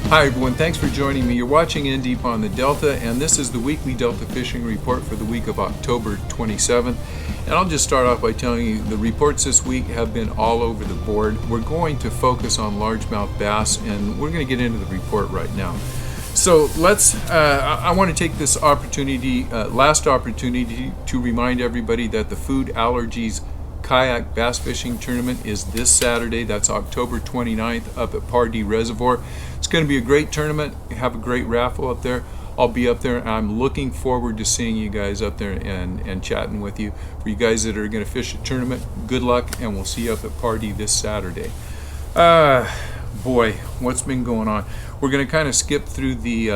Hi everyone, thanks for joining me. You're watching In Deep on the Delta, and this is the weekly Delta fishing report for the week of October 27th. And I'll just start off by telling you the reports this week have been all over the board. We're going to focus on largemouth bass, and we're going to get into the report right now. So I want to take this last opportunity to remind everybody that the Food Allergies Kayak Bass Fishing Tournament is this Saturday. That's October 29th up at Pardee Reservoir. It's going to be a great tournament. We have a great raffle up there. I'll be up there, and I'm looking forward to seeing you guys up there and chatting with you. For you guys that are going to fish the tournament, good luck, and we'll see you up at Pardee this Saturday. Boy, what's been going on? We're going to kind of skip through the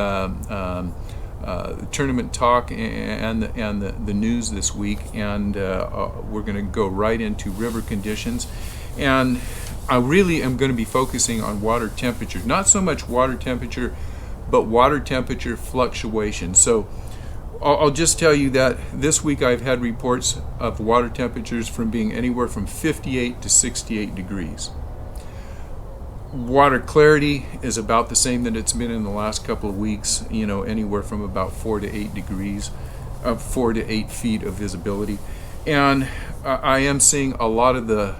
tournament talk and the news this week, and we're going to go right into river conditions. And I really am going to be focusing on water temperature, not so much water temperature, but water temperature fluctuation. So I'll just tell you that this week I've had reports of water temperatures from being anywhere from 58 to 68 degrees. Water clarity is about the same that it's been in the last couple of weeks, anywhere from about 4 to 8 degrees, 4 to 8 feet of visibility. And I am seeing a lot of the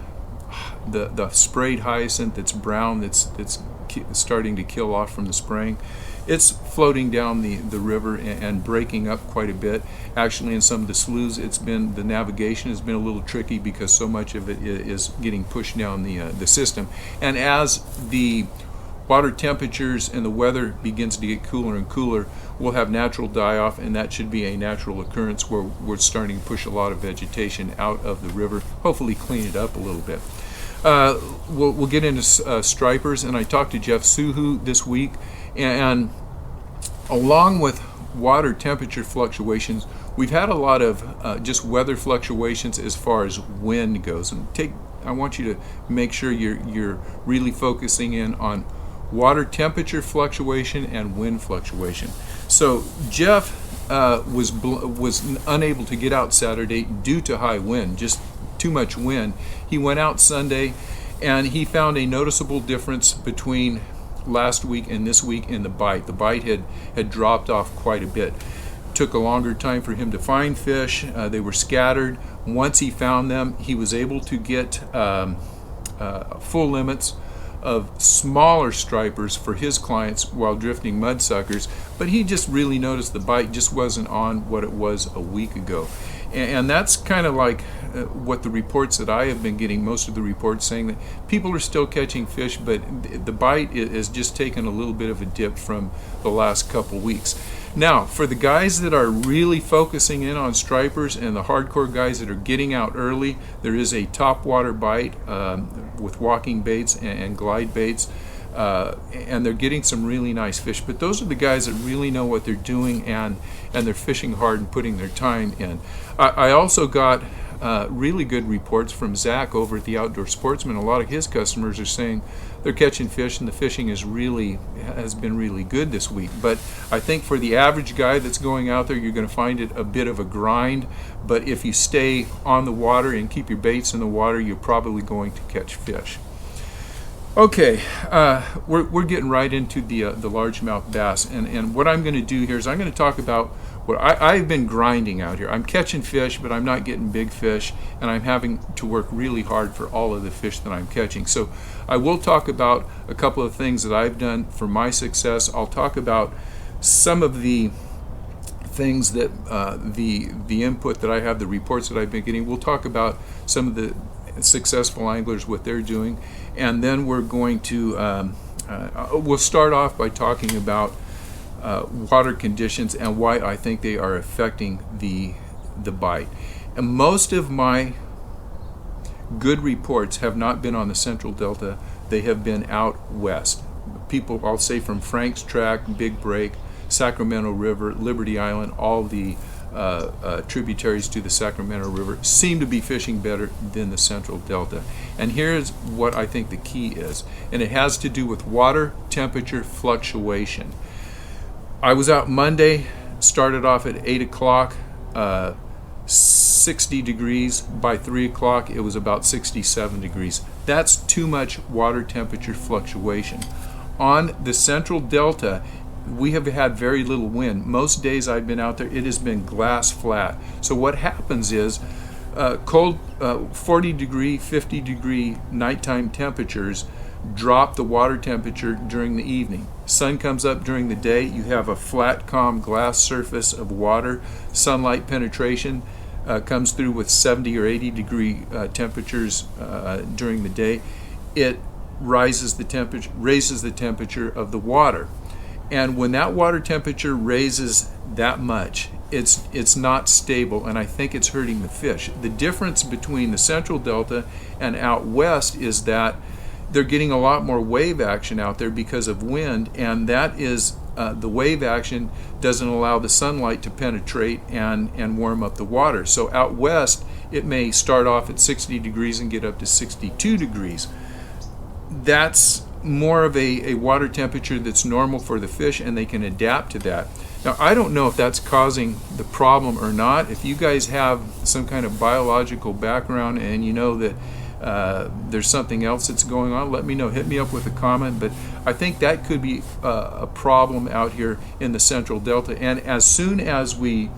sprayed hyacinth that's brown, that's starting to kill off from the spraying. It's floating down the river and breaking up quite a bit. Actually, in some of the sloughs, the navigation has been a little tricky because so much of it is getting pushed down the system. And as the water temperatures and the weather begins to get cooler and cooler, we'll have natural die-off, and that should be a natural occurrence where we're starting to push a lot of vegetation out of the river, hopefully clean it up a little bit. We'll get into stripers, and I talked to Jeff Suhu this week, and along with water temperature fluctuations, we've had a lot of just weather fluctuations as far as wind goes. And I want you to make sure you're really focusing in on water temperature fluctuation and wind fluctuation. So Jeff was unable to get out Saturday due to high wind, just too much wind. He went out Sunday, and he found a noticeable difference between last week and this week in the bite. The bite had dropped off quite a bit. Took a longer time for him to find fish. They were scattered. Once he found them, he was able to get full limits of smaller stripers for his clients while drifting mudsuckers, but he just really noticed the bite just wasn't on what it was a week ago. And that's kind of like what the reports that I have been getting, most of the reports saying that people are still catching fish, but the bite is just taken a little bit of a dip from the last couple weeks. Now, for the guys that are really focusing in on stripers and the hardcore guys that are getting out early, there is a topwater bite with walking baits and glide baits. And they're getting some really nice fish, but those are the guys that really know what they're doing, and they're fishing hard and putting their time in. I also got really good reports from Zach over at the Outdoor Sportsman. A lot of his customers are saying they're catching fish, and the fishing has been really good this week. But I think for the average guy that's going out there, you're going to find it a bit of a grind. But if you stay on the water and keep your baits in the water, you're probably going to catch fish. Okay, we're getting right into the largemouth bass, and what I'm going to do here is I'm going to talk about what I've been grinding out here. I'm catching fish, but I'm not getting big fish, and I'm having to work really hard for all of the fish that I'm catching. So I will talk about a couple of things that I've done for my success. I'll talk about some of the things that the input that I have, the reports that I've been getting. We'll talk about some of the successful anglers, what they're doing, and then we're going to we'll start off by talking about water conditions and why I think they are affecting the bite. And most of my good reports have not been on the Central Delta. They have been out west. People, I'll say, from Frank's Track, Big Break, Sacramento River, Liberty Island, all the tributaries to the Sacramento River seem to be fishing better than the Central Delta. And here's what I think the key is, and it has to do with water temperature fluctuation. I was out Monday, started off at 8 o'clock, 60 degrees. By 3 o'clock, it was about 67 degrees. That's too much water temperature fluctuation. on the central delta, we have had very little wind. Most days I've been out there, it has been glass flat. So what happens is cold 40 degree, 50 degree nighttime temperatures drop the water temperature during the evening. Sun comes up during the day, you have a flat, calm glass surface of water. Sunlight penetration comes through with 70 or 80 degree temperatures during the day. It raises the temperature of the water. And when that water temperature raises that much, it's not stable, and I think it's hurting the fish. The difference between the central delta and out west is that they're getting a lot more wave action out there because of wind, and that is the wave action doesn't allow the sunlight to penetrate and warm up the water. So out west, it may start off at 60 degrees and get up to 62 degrees. That's more of a water temperature that's normal for the fish, and they can adapt to that. Now, I don't know if that's causing the problem or not. If you guys have some kind of biological background and you know that there's something else that's going on, let me know. Hit me up with a comment, but I think that could be a problem out here in the central delta. And as soon as we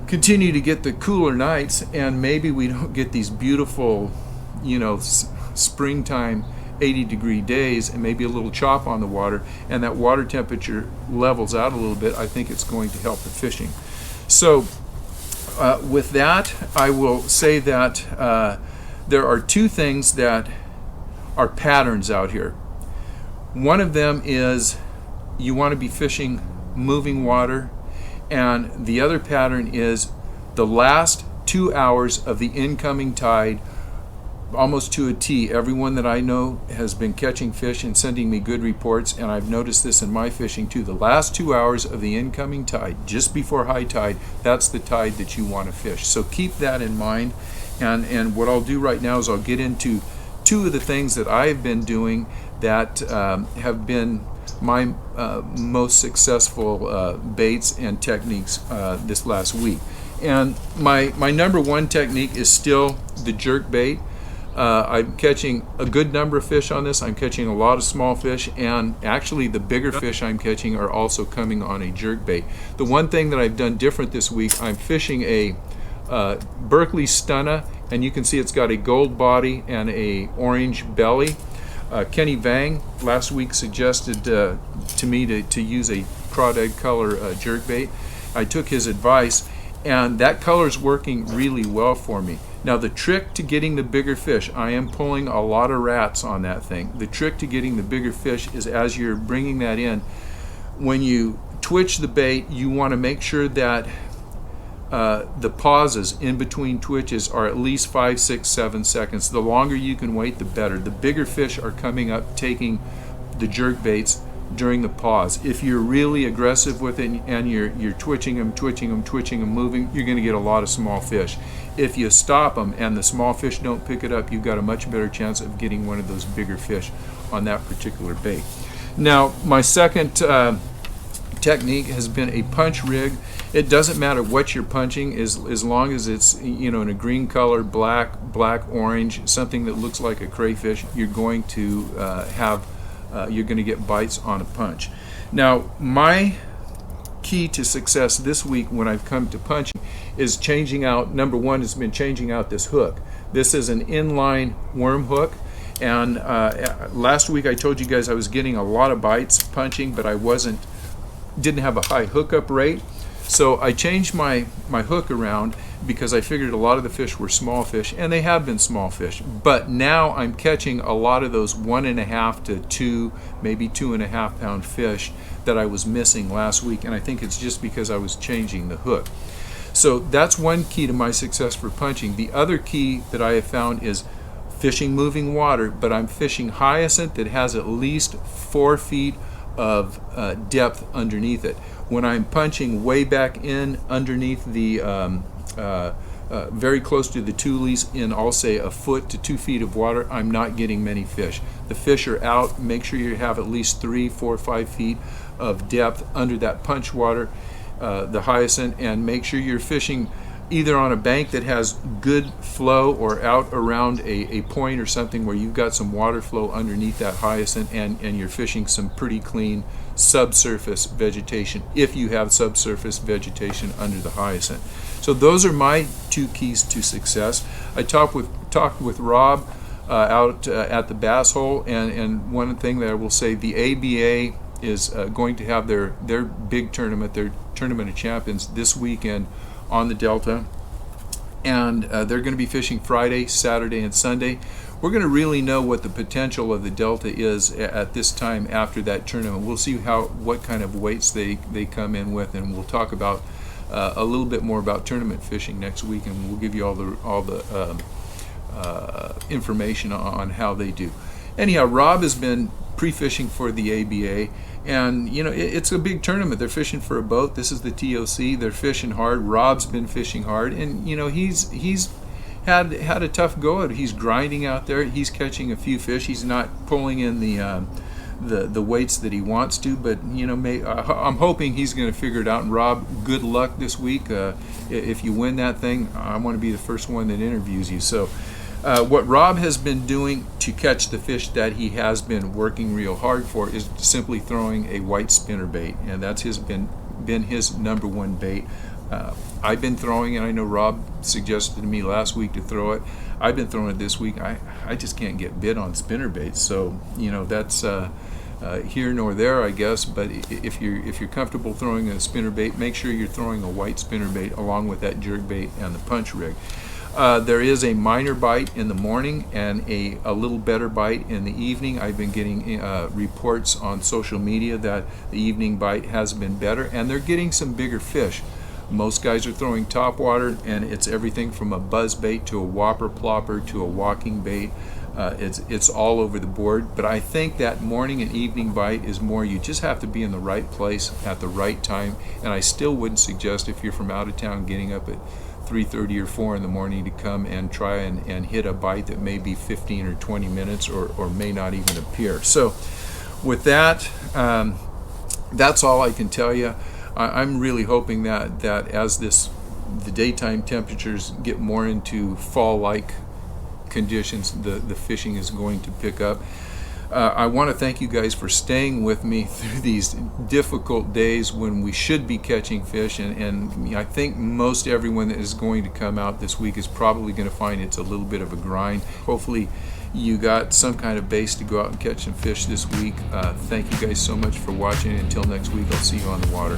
continue to get the cooler nights, and maybe we don't get these beautiful, springtime 80-degree days, and maybe a little chop on the water, and that water temperature levels out a little bit, I think it's going to help the fishing. So with that, I will say that there are two things that are patterns out here. One of them is you want to be fishing moving water, and the other pattern is the last 2 hours of the incoming tide, almost to a T. Everyone that I know has been catching fish and sending me good reports, and I've noticed this in my fishing too. The last 2 hours of the incoming tide, just before high tide, that's the tide that you want to fish. So keep that in mind. And what I'll do right now is I'll get into two of the things that I've been doing that have been my most successful baits and techniques this last week. And my number one technique is still the jerk bait. I'm catching a good number of fish on this. I'm catching a lot of small fish, and actually the bigger fish I'm catching are also coming on a jerk bait. The one thing that I've done different this week, I'm fishing a Berkeley Stunna, and you can see it's got a gold body and a orange belly. Kenny Vang last week suggested to me to use a crawdad color jerkbait. I took his advice, and that color is working really well for me. Now the trick to getting the bigger fish, I am pulling a lot of rats on that thing. The trick to getting the bigger fish is as you're bringing that in, when you twitch the bait, you want to make sure that the pauses in between twitches are at least 5, 6, 7 seconds. The longer you can wait, the better. The bigger fish are coming up taking the jerk baits during the pause. If you're really aggressive with it and you're twitching them, moving, you're going to get a lot of small fish. If you stop them and the small fish don't pick it up, you've got a much better chance of getting one of those bigger fish on that particular bait. Now, my second technique has been a punch rig. It doesn't matter what you're punching, as long as it's in a green color, black, orange, something that looks like a crayfish. You're going to you're going to get bites on a punch. Now, my key to success this week when I've come to punching is changing out. Number one has been changing out this hook. This is an inline worm hook. And last week I told you guys I was getting a lot of bites punching, but I didn't have a high hookup rate. So I changed my hook around because I figured a lot of the fish were small fish, and they have been small fish. But now I'm catching a lot of those 1.5 to 2, maybe 2.5 pound fish that I was missing last week, and I think it's just because I was changing the hook. So that's one key to my success for punching. The other key that I have found is fishing moving water, but I'm fishing hyacinth that has at least 4 feet of depth underneath it. When I'm punching way back in underneath the very close to the tules in, I'll say 1 foot to 2 feet of water, I'm not getting many fish. The fish are out. Make sure you have at least 3, 4, 5 feet of depth under that punch water, the hyacinth, and make sure you're fishing either on a bank that has good flow or out around a point or something where you've got some water flow underneath that hyacinth, and you're fishing some pretty clean subsurface vegetation if you have subsurface vegetation under the hyacinth. So those are my 2 keys to success. I talked with Rob out at the Bass Hole, and one thing that I will say, the ABA is going to have their big tournament, their Tournament of Champions, this weekend on the Delta, and they're going to be fishing Friday, Saturday, and Sunday. We're going to really know what the potential of the Delta is at this time after that tournament. We'll see what kind of weights they come in with, and we'll talk about a little bit more about tournament fishing next week, and we'll give you all the information on how they do. Anyhow, Rob has been pre-fishing for the ABA, and it's a big tournament. They're fishing for a boat. This is the TOC. They're fishing hard. Rob's been fishing hard, and he's had a tough go at it. He's grinding out there. He's catching a few fish. He's not pulling in the weights that he wants to, but I'm hoping he's going to figure it out. And Rob, good luck this week. If you win that thing, I want to be the first one that interviews you. So what Rob has been doing to catch the fish that he has been working real hard for is simply throwing a white spinnerbait, and that's been his number one bait. I've been throwing it. I know Rob suggested to me last week to throw it. I've been throwing it this week. I just can't get bit on spinnerbaits, so that's here nor there, I guess. But if you're comfortable throwing a spinnerbait, make sure you're throwing a white spinnerbait along with that jerkbait and the punch rig. There is a minor bite in the morning and a little better bite in the evening. I've been getting reports on social media that the evening bite has been better, and they're getting some bigger fish. Most guys are throwing topwater, and it's everything from a buzz bait to a whopper plopper to a walking bait. It's all over the board, but I think that morning and evening bite is more, you just have to be in the right place at the right time, and I still wouldn't suggest, if you're from out of town, getting up at 3:30 or 4 in the morning to come and try and hit a bite that may be 15 or 20 minutes or may not even appear. So with that, that's all I can tell you. I'm really hoping that as the daytime temperatures get more into fall-like conditions, the fishing is going to pick up. I want to thank you guys for staying with me through these difficult days when we should be catching fish, and I think most everyone that is going to come out this week is probably going to find it's a little bit of a grind. Hopefully you got some kind of base to go out and catch some fish this week. Thank you guys so much for watching. Until next week, I'll see you on the water.